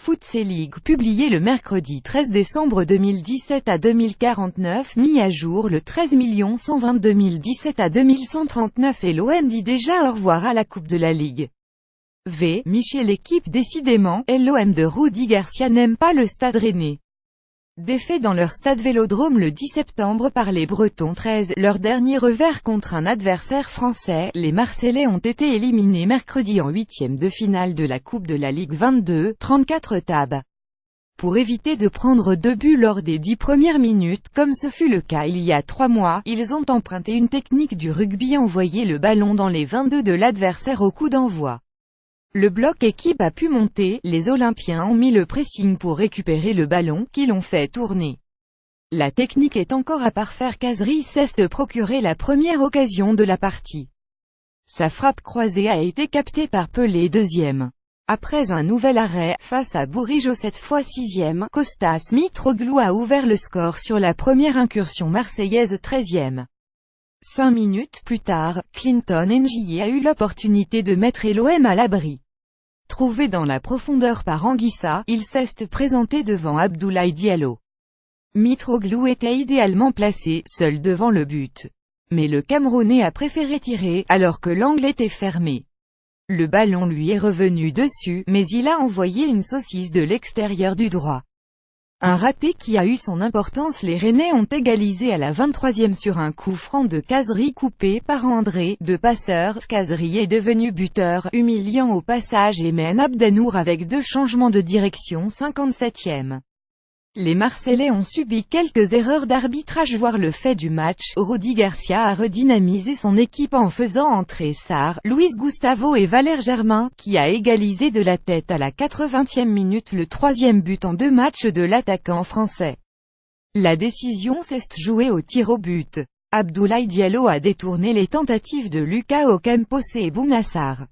Football League publié le mercredi 13 décembre 2017 à 2049, mis à jour le 13 120 2017 à 2139 et l'OM dit déjà au revoir à la Coupe de la Ligue. Michel Équipe décidément, et l'OM de Rudi Garcia n'aime pas le Stade Rennais. Défait dans leur stade Vélodrome le 10 septembre par les Bretons 13, leur dernier revers contre un adversaire français, les Marseillais ont été éliminés mercredi en huitième de finale de la Coupe de la Ligue 22, 34 tab. Pour éviter de prendre 2 buts lors des 10 premières minutes, comme ce fut le cas il y a 3 mois, ils ont emprunté une technique du rugby, envoyé le ballon dans les 22 de l'adversaire au coup d'envoi. Le bloc équipe a pu monter, les Olympiens ont mis le pressing pour récupérer le ballon, qui l'ont fait tourner. La technique est encore à parfaire. Khazri cesse de procurer la première occasion de la partie. Sa frappe croisée a été captée par Pelé deuxième. Après un nouvel arrêt, face à Bourigeaud cette fois sixième, Kostas Mitroglou a ouvert le score sur la première incursion marseillaise 13e. 5 minutes plus tard, Clinton N'Jie a eu l'opportunité de mettre l'OM à l'abri. Trouvé dans la profondeur par Anguissa, il s'est présenté devant Abdoulaye Diallo. Mitroglou était idéalement placé, seul devant le but. Mais le Camerounais a préféré tirer, alors que l'angle était fermé. Le ballon lui est revenu dessus, mais il a envoyé une saucisse de l'extérieur du droit. Un raté qui a eu son importance. Les Rennais ont égalisé à la 23e sur un coup franc de Khazri coupé par André, de passeur. Khazri est devenu buteur, humiliant au passage, et mène Abdenour avec 2 changements de direction 57e. Les Marseillais ont subi quelques erreurs d'arbitrage, voire le fait du match. Rudi Garcia a redynamisé son équipe en faisant entrer Sarr, Luis Gustavo et Valère Germain, qui a égalisé de la tête à la 80e minute, le 3e but en 2 matchs de l'attaquant français. La décision s'est jouée au tir au but. Abdoulaye Diallo a détourné les tentatives de Lucas Ocampos et Bounassar.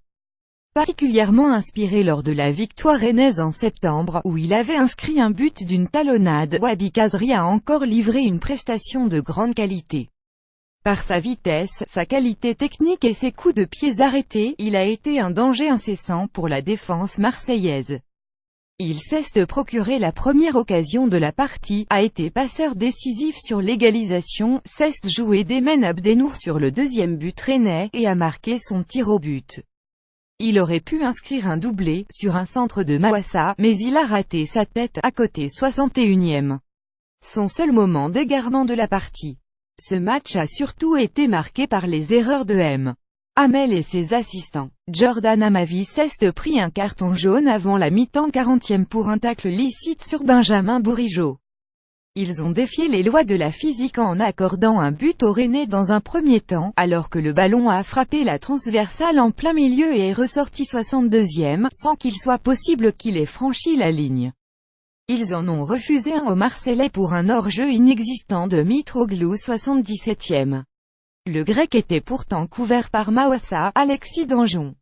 Particulièrement inspiré lors de la victoire rennaise en septembre, où il avait inscrit un but d'une talonnade, Wahbi Khazri a encore livré une prestation de grande qualité. Par sa vitesse, sa qualité technique et ses coups de pied arrêtés, il a été un danger incessant pour la défense marseillaise. Il cesse de procurer la première occasion de la partie, a été passeur décisif sur l'égalisation, cesse de jouer d'Emen Abdenour sur le 2e but rennais, et a marqué son tir au but. Il aurait pu inscrire un doublé, sur un centre de Mawassa, mais il a raté sa tête, à côté 61e. Son seul moment d'égarement de la partie. Ce match a surtout été marqué par les erreurs de M. Hamel et ses assistants. Jordan Amavi s'est pris un carton jaune avant la mi-temps 40e pour un tacle licite sur Benjamin Bourigeaud. Ils ont défié les lois de la physique en accordant un but aux Rennais dans un premier temps, alors que le ballon a frappé la transversale en plein milieu et est ressorti 62e, sans qu'il soit possible qu'il ait franchi la ligne. Ils en ont refusé un aux Marseillais pour un hors-jeu inexistant de Mitroglou 77e. Le Grec était pourtant couvert par Mawassa, Alexis Danjon.